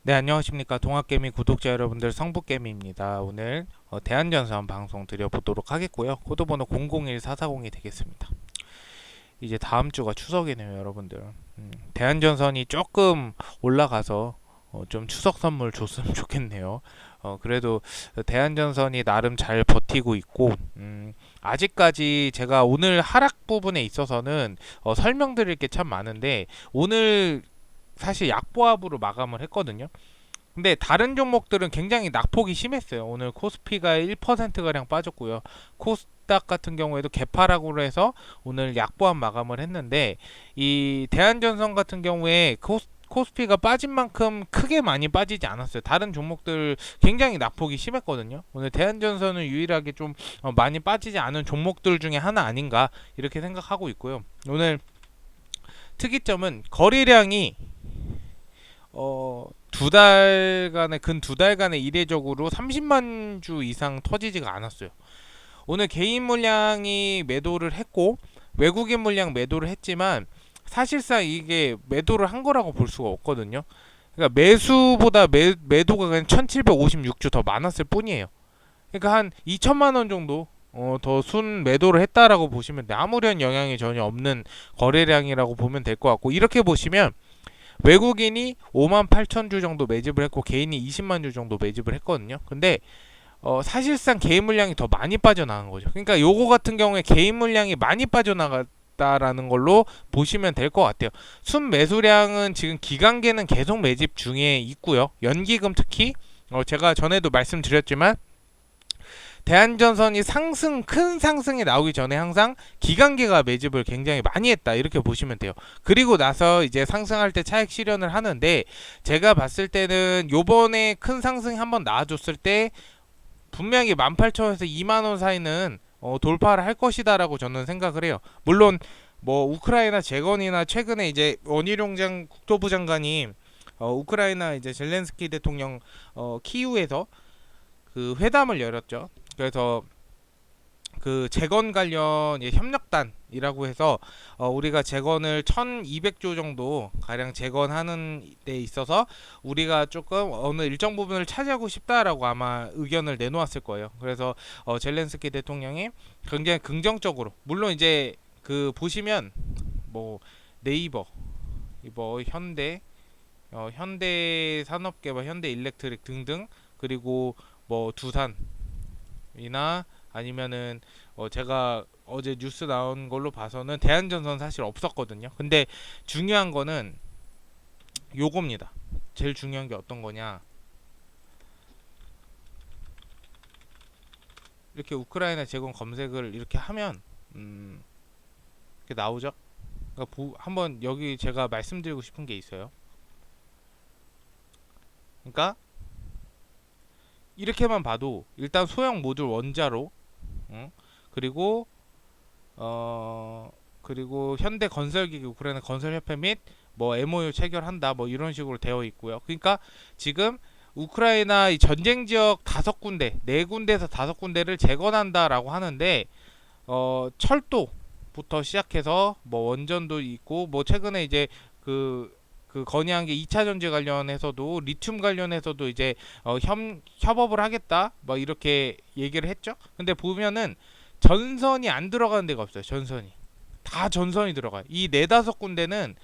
네, 안녕하십니까. 동학개미 구독자 여러분들, 성북개미입니다. 오늘 대한전선 방송 드려보도록 하겠고요. 코드번호 001440이 되겠습니다. 이제 다음 주가 추석이네요, 여러분들. 대한전선이 조금 올라가서 좀 추석 선물 줬으면 좋겠네요. 그래도 대한전선이 나름 잘 버티고 있고, 아직까지 제가 오늘 하락 부분에 있어서는 설명드릴 게 참 많은데, 오늘 사실 약보합으로 마감을 했거든요. 근데 다른 종목들은 굉장히 낙폭이 심했어요. 오늘 코스피가 1%가량 빠졌고요. 코스닥 같은 경우에도 개파락으로 해서 오늘 약보합 마감을 했는데, 이 대한전선 같은 경우에 코스피가 빠진 만큼 크게 많이 빠지지 않았어요. 다른 종목들 굉장히 낙폭이 심했거든요. 오늘 대한전선은 유일하게 좀 많이 빠지지 않은 종목들 중에 하나 아닌가 이렇게 생각하고 있고요. 오늘 특이점은 거래량이 두 달간의 근 두 달간에 이례적으로 30만 주 이상 터지지가 않았어요. 오늘 개인 물량이 매도를 했고 외국인 물량 매도를 했지만 사실상 이게 매도를 한 거라고 볼 수가 없거든요. 그러니까 매수보다 매도가 그냥 1756주 더 많았을 뿐이에요. 그러니까 한 2천만 원 정도 더 순 매도를 했다라고 보시면 돼. 아무런 영향이 전혀 없는 거래량이라고 보면 될 것 같고, 이렇게 보시면 외국인이 5만 8천 주 정도 매집을 했고 개인이 20만 주 정도 매집을 했거든요. 근데 사실상 개인 물량이 더 많이 빠져나간 거죠. 그러니까 요거 같은 경우에 개인 물량이 많이 빠져나갔다라는 걸로 보시면 될 것 같아요. 순 매수량은 지금 기간계는 계속 매집 중에 있고요. 연기금 특히 제가 전에도 말씀드렸지만 대한전선이 큰 상승이 나오기 전에 항상 기관계가 매집을 굉장히 많이 했다 이렇게 보시면 돼요. 그리고 나서 이제 상승할 때 차익 실현을 하는데, 제가 봤을 때는 요번에 큰 상승이 한번 나와줬을 때 분명히 18,000원에서 2만원 사이는 돌파를 할 것이다라고 저는 생각을 해요. 물론 뭐 우크라이나 재건이나 최근에 이제 원희룡 국토부 장관이 우크라이나 이제 젤렌스키 대통령 키우에서 그 회담을 열었죠. 그래서 그 재건 관련 협력단이라고 해서 우리가 재건을 1200조 정도 가량 재건하는 데 있어서 우리가 조금 어느 일정 부분을 차지하고 싶다라고 아마 의견을 내놓았을 거예요. 그래서 젤렌스키 대통령이 굉장히 긍정적으로, 물론 이제 그 보시면 뭐 네이버, 뭐 현대 산업개발, 현대 일렉트릭 등등, 그리고 뭐 두산이나 아니면은 제가 어제 뉴스 나온 걸로 봐서는 대한전선 사실 없었거든요. 근데 중요한 거는 요겁니다. 제일 중요한 게 어떤 거냐? 이렇게 우크라이나 재건 검색을 이렇게 하면 이렇게 나오죠. 그러니까 한번 여기 제가 말씀드리고 싶은 게 있어요. 그러니까 이렇게만 봐도 일단 소형 모듈 원자로, 그리고 그리고 현대 건설기기 우크라이나 건설협회 및 뭐 MOU 체결한다 뭐 이런 식으로 되어 있고요. 그러니까 지금 우크라이나 이 전쟁 지역 5군데, 4군데에서 5군데를 재건한다라고 하는데 철도부터 시작해서 뭐 원전도 있고, 뭐 최근에 이제 그 건의한 게 2차 전지 관련해서도 리튬 관련해서도 이제 협업을 하겠다 뭐 이렇게 얘기를 했죠. 근데 보면은 전선이 안 들어가는 데가 없어요. 전선이 다 전선이 들어가요. 이 네다섯 군데는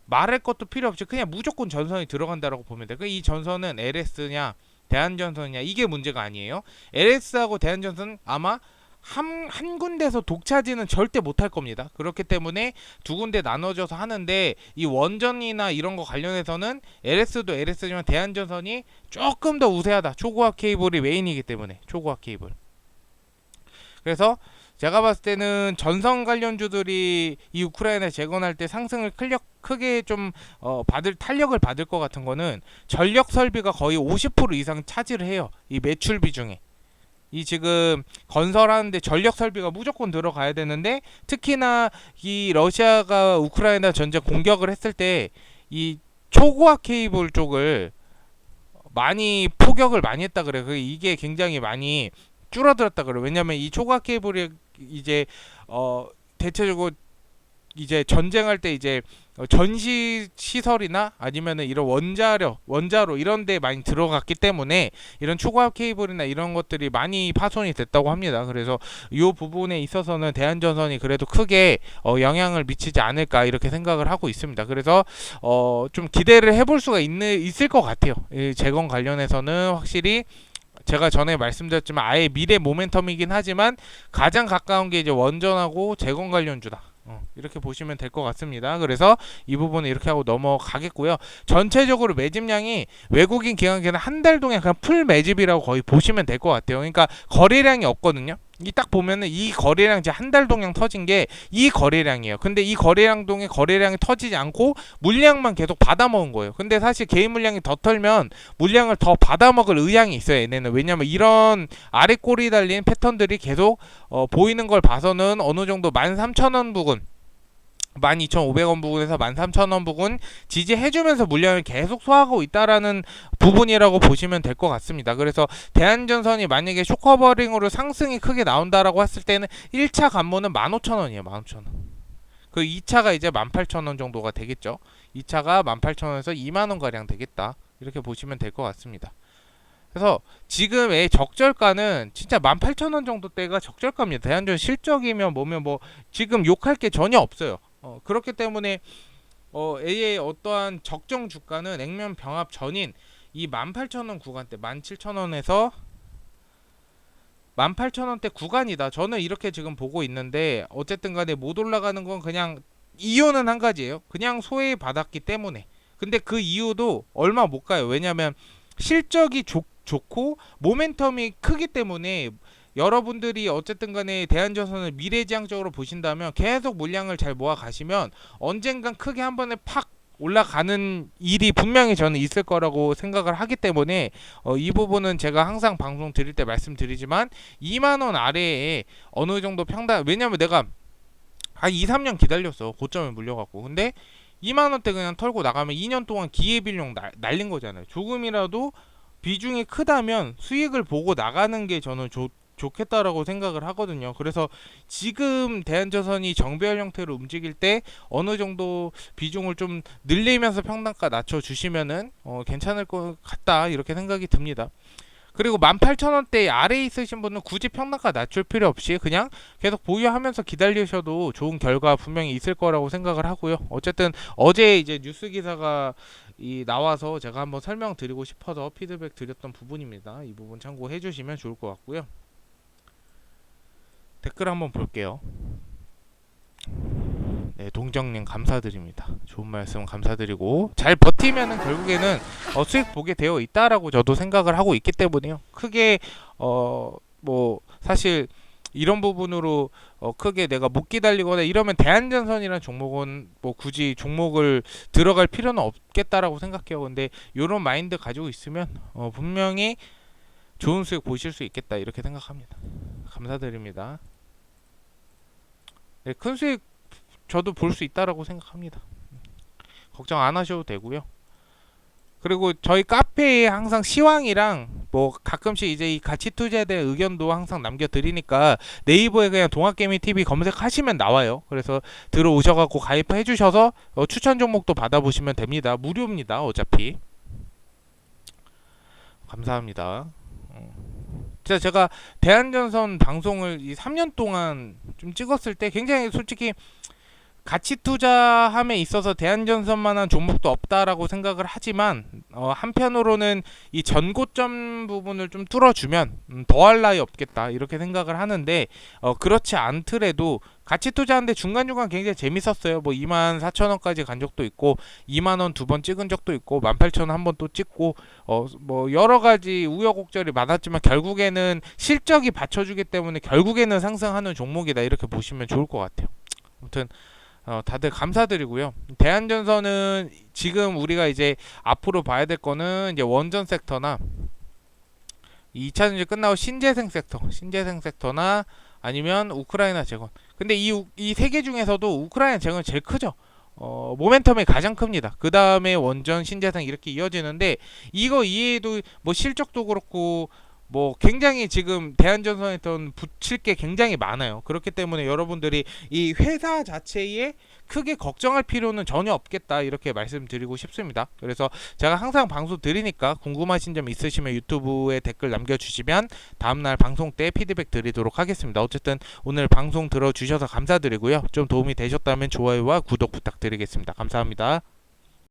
말할 것도 필요 없이 그냥 무조건 전선이 들어간다라고 보면 돼요. 이 전선은 LS냐 대한전선이냐 이게 문제가 아니에요. LS하고 대한전선은 아마 한 군데서 독차지는 절대 못할 겁니다. 그렇기 때문에 두 군데 나눠져서 하는데, 이 원전이나 이런 거 관련해서는 LS도 LS지만 대한전선이 조금 더 우세하다. 초고압 케이블이 메인이기 때문에 초고압 케이블. 그래서 제가 봤을 때는 전선 관련주들이 이 우크라이나 재건할 때 상승을 크게 좀 탄력을 받을 것 같은 거는 전력 설비가 거의 50% 이상 차지를 해요. 이 매출 비중에. 이 지금 건설하는데 전력 설비가 무조건 들어가야 되는데, 특히나 이 러시아가 우크라이나 전쟁 공격을 했을 때 이 초고압 케이블 쪽을 많이 포격을 많이 했다 그래요. 이게 굉장히 많이 줄어들었다 그래요. 왜냐면 이 초고압 케이블이 이제 대체적으로 이제 전쟁할 때 이제 전시 시설이나 아니면은 이런 원자로 이런 데 많이 들어갔기 때문에 이런 초고압 케이블이나 이런 것들이 많이 파손이 됐다고 합니다. 그래서 이 부분에 있어서는 대한전선이 그래도 크게 영향을 미치지 않을까 이렇게 생각을 하고 있습니다. 그래서 좀 기대를 해볼 수가 있을 것 같아요. 이 재건 관련해서는 확실히 제가 전에 말씀드렸지만 아예 미래 모멘텀이긴 하지만 가장 가까운 게 이제 원전하고 재건 관련주다. 이렇게 보시면 될 것 같습니다. 그래서 이 부분은 이렇게 하고 넘어가겠고요. 전체적으로 매집량이 외국인 기관에는 한 달 동안 그냥 풀 매집이라고 거의 보시면 될 것 같아요. 그러니까 거래량이 없거든요. 이 딱 보면은 이 거래량 이제 한 달 동안 터진 게 이 거래량이에요. 근데 이 거래량 동에 거래량이 터지지 않고 물량만 계속 받아먹은 거예요. 근데 사실 개인 물량이 더 털면 물량을 더 받아먹을 의향이 있어요. 얘네는 왜냐면 이런 아래 꼬리 달린 패턴들이 계속 보이는 걸 봐서는 어느 정도 13,000원 부근 12,500원 부근에서 13,000원 부근 지지해주면서 물량을 계속 소화하고 있다라는 부분이라고 보시면 될 것 같습니다. 그래서 대한전선이 만약에 쇼커버링으로 상승이 크게 나온다라고 했을 때는 1차 관문은 15,000원이에요. 15,000원. 그 2차가 이제 18,000원 정도가 되겠죠. 2차가 18,000원에서 2만원 가량 되겠다. 이렇게 보시면 될 것 같습니다. 그래서 지금의 적절가는 진짜 18,000원 정도 대가 적절가입니다. 대한전선 실적이면 뭐면 뭐 지금 욕할 게 전혀 없어요. 그렇기 때문에 A의 어떠한 적정 주가는 액면 병합 전인 이 18,000원 구간대 17,000원에서 18,000원대 구간이다. 저는 이렇게 지금 보고 있는데 어쨌든 간에 못 올라가는 건 그냥 이유는 한 가지예요. 그냥 소외받았기 때문에. 근데 그 이유도 얼마 못 가요. 왜냐면 실적이 좋고 모멘텀이 크기 때문에 여러분들이 어쨌든 간에 대한전선을 미래지향적으로 보신다면 계속 물량을 잘 모아 가시면 언젠간 크게 한 번에 팍 올라가는 일이 분명히 저는 있을 거라고 생각을 하기 때문에 이 부분은 제가 항상 방송 드릴 때 말씀드리지만 2만원 아래에 어느 정도 평단, 왜냐면 내가 한 2, 3년 기다렸어. 고점에 물려갖고. 근데 2만원대 그냥 털고 나가면 2년 동안 기회비용 날린 거잖아요. 조금이라도 비중이 크다면 수익을 보고 나가는 게 저는 좋겠다라고 생각을 하거든요. 그래서 지금 대한전선이 정배열 형태로 움직일 때 어느 정도 비중을 좀 늘리면서 평단가 낮춰주시면은 괜찮을 것 같다 이렇게 생각이 듭니다. 그리고 18,000원대 아래에 있으신 분은 굳이 평단가 낮출 필요 없이 그냥 계속 보유하면서 기다리셔도 좋은 결과 분명히 있을 거라고 생각을 하고요. 어쨌든 어제 이제 뉴스 기사가 나와서 제가 한번 설명드리고 싶어서 피드백 드렸던 부분입니다. 이 부분 참고해 주시면 좋을 것 같고요. 댓글 한번 볼게요. 네, 동정님 감사드립니다. 좋은 말씀 감사드리고 잘 버티면은 결국에는 수익 보게 되어 있다라고 저도 생각을 하고 있기 때문에요. 크게 뭐 사실 이런 부분으로 크게 내가 못 기다리거나 이러면 대한전선이라는 종목은 뭐 굳이 종목을 들어갈 필요는 없겠다라고 생각해요. 근데 이런 마인드 가지고 있으면 분명히 좋은 수익 보실 수 있겠다 이렇게 생각합니다. 감사드립니다. 네, 큰 수익 저도 볼 수 있다라고 생각합니다. 걱정 안 하셔도 되고요. 그리고 저희 카페에 항상 시황이랑 뭐 가끔씩 이제 이 가치 투자에 대한 의견도 항상 남겨드리니까 네이버에 그냥 동학개미TV 검색하시면 나와요. 그래서 들어오셔갖고 가입해 주셔서 추천 종목도 받아보시면 됩니다. 무료입니다. 어차피. 감사합니다. 진짜 제가 대한전선 방송을 이 3년 동안 좀 찍었을 때 굉장히 솔직히 가치 투자함에 있어서 대한전선만한 종목도 없다라고 생각을 하지만 한편으로는 이 전고점 부분을 좀 뚫어주면 더할 나위 없겠다 이렇게 생각을 하는데 그렇지 않더라도 가치 투자하는데 중간중간 굉장히 재밌었어요. 뭐 24,000원까지 간 적도 있고 2만원 두 번 찍은 적도 있고 18,000원 한 번 또 찍고 뭐 여러가지 우여곡절이 많았지만 결국에는 실적이 받쳐주기 때문에 결국에는 상승하는 종목이다 이렇게 보시면 좋을 것 같아요. 아무튼 다들 감사드리고요. 대한전선은 지금 우리가 이제 앞으로 봐야 될 거는 이제 원전 섹터나 2차 전지 끝나고 신재생 섹터나 아니면 우크라이나 재건. 근데 이 세 개 중에서도 우크라이나 재건이 제일 크죠. 모멘텀이 가장 큽니다. 그 다음에 원전, 신재생 이렇게 이어지는데 이거 이외에도 뭐 실적도 그렇고 뭐 굉장히 지금 대한전선에서는 붙일 게 굉장히 많아요. 그렇기 때문에 여러분들이 이 회사 자체에 크게 걱정할 필요는 전혀 없겠다 이렇게 말씀드리고 싶습니다. 그래서 제가 항상 방송 드리니까 궁금하신 점 있으시면 유튜브에 댓글 남겨주시면 다음날 방송 때 피드백 드리도록 하겠습니다. 어쨌든 오늘 방송 들어주셔서 감사드리고요. 좀 도움이 되셨다면 좋아요와 구독 부탁드리겠습니다. 감사합니다.